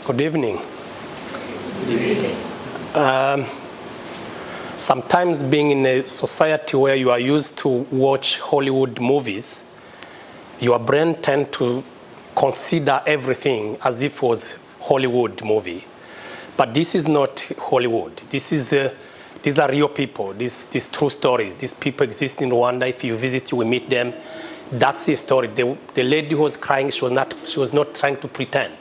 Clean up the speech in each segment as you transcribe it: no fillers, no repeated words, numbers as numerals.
Good evening. Good evening. Sometimes being in a society where you are used to watch Hollywood movies, your brain tends to consider everything as if it was Hollywood movie. But this is not Hollywood. These are real people. These true stories. These people exist in Rwanda. If you visit, you will meet them. That's the story. The lady who was crying, she was not trying to pretend.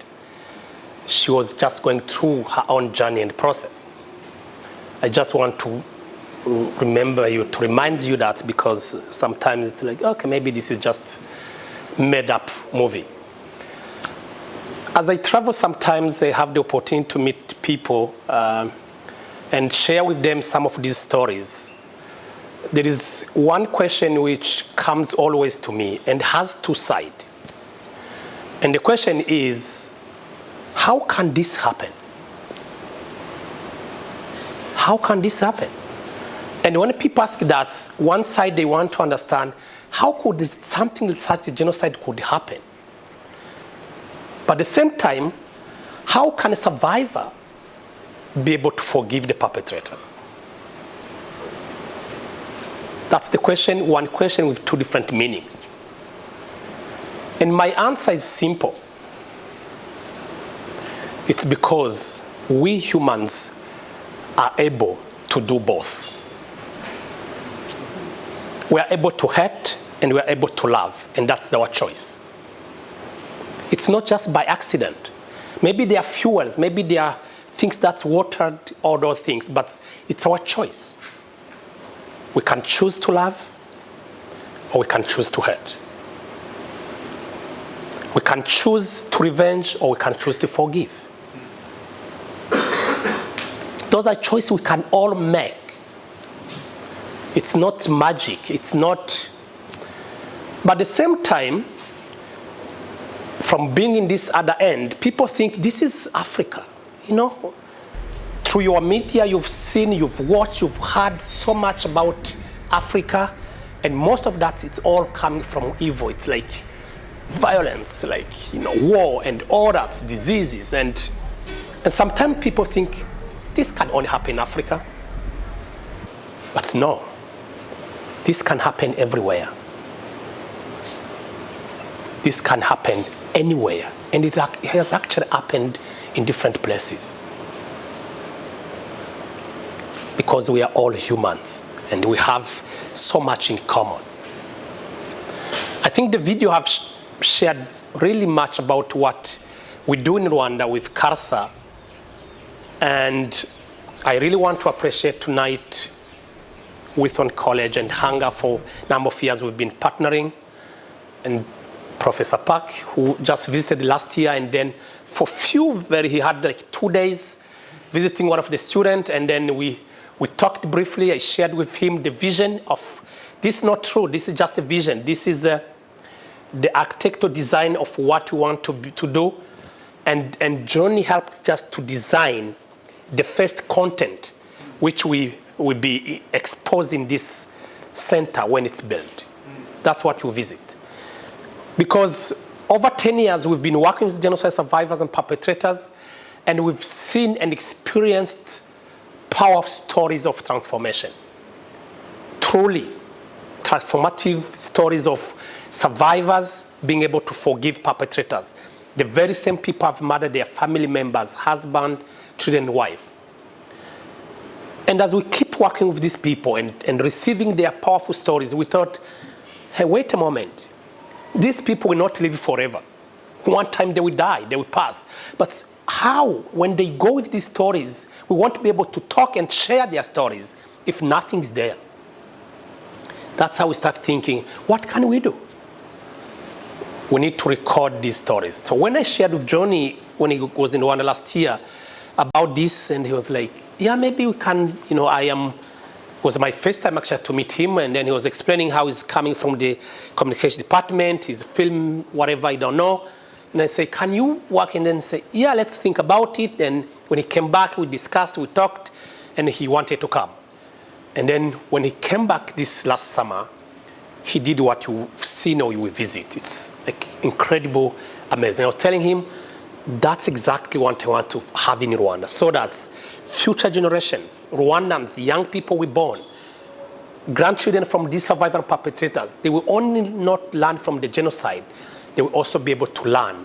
She was just going through her own journey and process. I just want to remind you that, because sometimes it's like, okay, maybe this is just made up movie. As I travel, sometimes I have the opportunity to meet people and share with them some of these stories. There is one question which comes always to me and has two sides. And the question is, how can this happen? How can this happen? And when people ask that, one side they want to understand, how could something such a genocide could happen? But at the same time, how can a survivor be able to forgive the perpetrator? That's the question, one question with two different meanings. And my answer is simple. It's because we humans are able to do both. We are able to hate and we are able to love, and that's our choice. It's not just by accident. Maybe there are fuels, maybe there are things that's watered all those things, but it's our choice. We can choose to love or we can choose to hate. We can choose to revenge or we can choose to forgive. Those are choices we can all make. It's not magic, it's not. But at the same time, from being in this other end, people think this is Africa. You know, through your media, you've seen, you've watched, you've heard so much about Africa, and most of that, it's all coming from evil. It's like violence, like, war and all that, diseases. And sometimes people think, this can only happen in Africa. But no, this can happen everywhere. This can happen anywhere. And it has actually happened in different places. Because we are all humans and we have so much in common. I think the video have shared really much about what we do in Rwanda with CARSA. And I really want to appreciate tonight Withon College and Hunger for a number of years we've been partnering. And Professor Park, who just visited last year, and then for he had like 2 days visiting one of the students, and then we talked briefly. I shared with him the vision of, this is not true, this is just a vision. This is the architectural design of what we want to do. And Johnny helped just to design the first content which will be exposed in this center when it's built. That's what you visit. Because over 10 years, we've been working with genocide survivors and perpetrators, and we've seen and experienced powerful stories of transformation. Truly transformative stories of survivors being able to forgive perpetrators. The very same people have murdered their family members, husband, children, wife. And as we keep working with these people and receiving their powerful stories, we thought, hey, wait a moment. These people will not live forever. One time they will die, they will pass. But how, when they go with these stories, we want to be able to talk and share their stories if nothing's there? That's how we start thinking, what can we do? We need to record these stories. So when I shared with Johnny, when he was in Rwanda last year, about this, and he was like, yeah, maybe we can, it was my first time actually to meet him, and then he was explaining how he's coming from the communication department, his film, whatever, I don't know. And I say, can you work? And then say, yeah, let's think about it. And when he came back, we discussed, we talked, and he wanted to come. And then when he came back this last summer, he did what you've seen or you will visit. It's like incredible, amazing. I was telling him, That's exactly what I want to have in Rwanda, so that future generations, Rwandans, young people we born, grandchildren from these survivor perpetrators, they will only not learn from the genocide, they will also be able to learn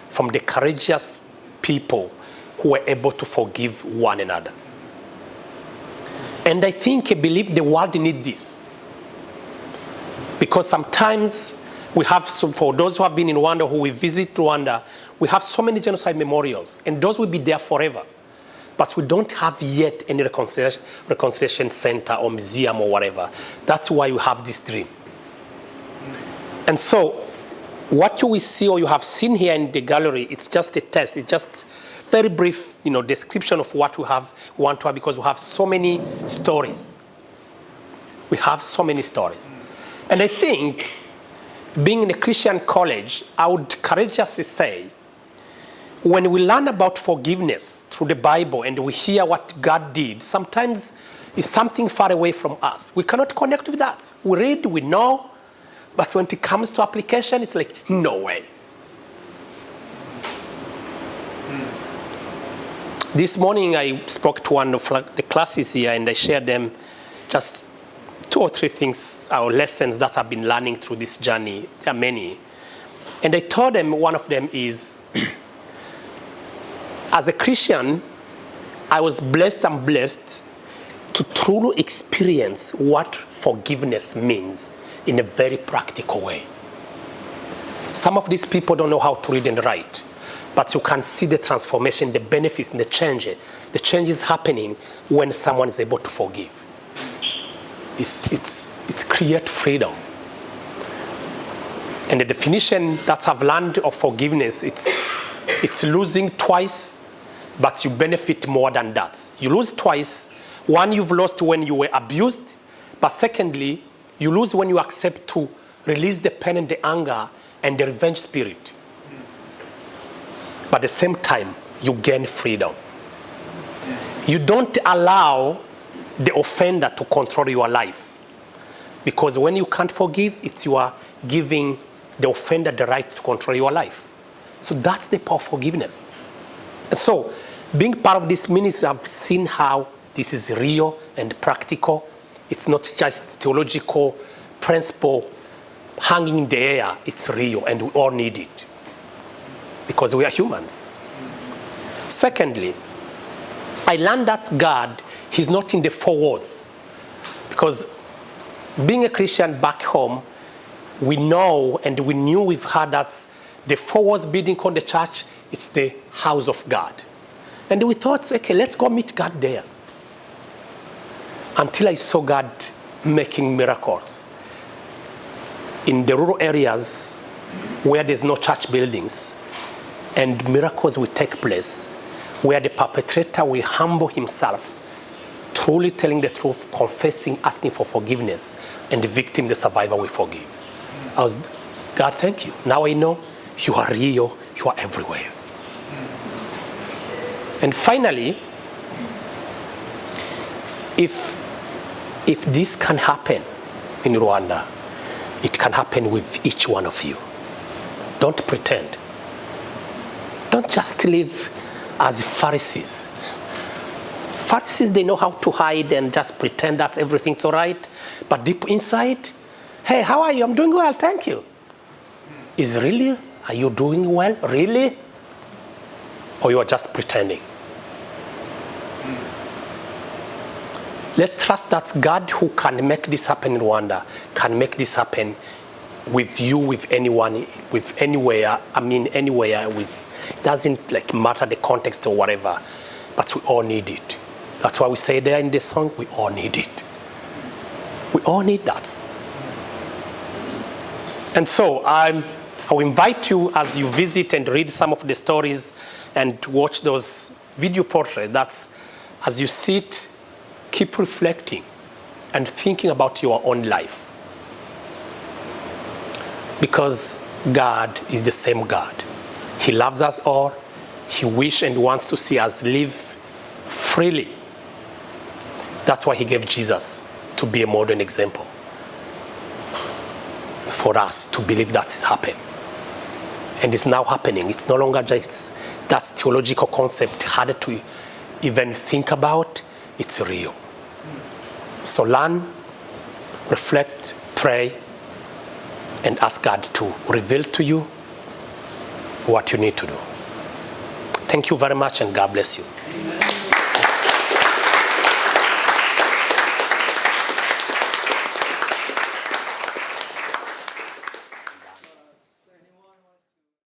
from the courageous people who were able to forgive one another. And I believe the world needs this. Because sometimes we have, for those who have been in Rwanda, who will visit Rwanda, we have so many genocide memorials, and those will be there forever. But we don't have yet any reconciliation center or museum or whatever. That's why we have this dream. And so, what you will see or you have seen here in the gallery, it's just a test. It's just very brief, description of what we want to have, because we have so many stories. We have so many stories. And I think, being in a Christian college, I would courageously say, when we learn about forgiveness through the Bible and we hear what God did, sometimes it's something far away from us. We cannot connect with that. We read, we know, but when it comes to application, it's like, no way. This morning, I spoke to one of the classes here, and I shared them just 2 or 3 things, our lessons that I've been learning through this journey. There are many. And I told them one of them is, as a Christian, I was blessed to truly experience what forgiveness means in a very practical way. Some of these people don't know how to read and write, but you can see the transformation, the benefits, and the changes happening when someone is able to forgive. It's create freedom. And the definition that I've learned of forgiveness, it's losing twice, but you benefit more than that. You lose twice. One, you've lost when you were abused, but secondly, you lose when you accept to release the pain and the anger and the revenge spirit. But at the same time, you gain freedom. You don't allow the offender to control your life. Because when you can't forgive, you are giving the offender the right to control your life. So that's the power of forgiveness. And so, being part of this ministry, I've seen how this is real and practical. It's not just theological principle hanging in the air. It's real, and we all need it. Because we are humans. Secondly, I learned that God, He's not in the 4 walls. Because being a Christian back home, we know and we knew, we've heard that the 4 walls building called the church, it's the house of God. And we thought, okay, let's go meet God there. Until I saw God making miracles in the rural areas where there's no church buildings, and miracles will take place where the perpetrator will humble himself, truly telling the truth, confessing, asking for forgiveness, and the victim, the survivor, will forgive. God, thank you. Now I know you are real, you are everywhere. And finally, if this can happen in Rwanda, it can happen with each one of you. Don't pretend. Don't just live as Pharisees. Pharisees, they know how to hide and just pretend that everything's all right. But deep inside, hey, how are you? I'm doing well, thank you. Are you doing well? Really? Or you are just pretending? Let's trust that God, who can make this happen in Rwanda, can make this happen with you, with anyone, with anywhere. It doesn't matter the context or whatever, but we all need it. That's why we say there in the song, we all need it. We all need that. And so I will invite you, as you visit and read some of the stories and watch those video portraits, that's as you sit, keep reflecting and thinking about your own life. Because God is the same God. He loves us all. He wishes and wants to see us live freely. That's why He gave Jesus to be a modern example for us to believe that is happening. And it's now happening. It's no longer just that theological concept hard to even think about. It's real. So learn, reflect, pray, and ask God to reveal to you what you need to do. Thank you very much, and God bless you.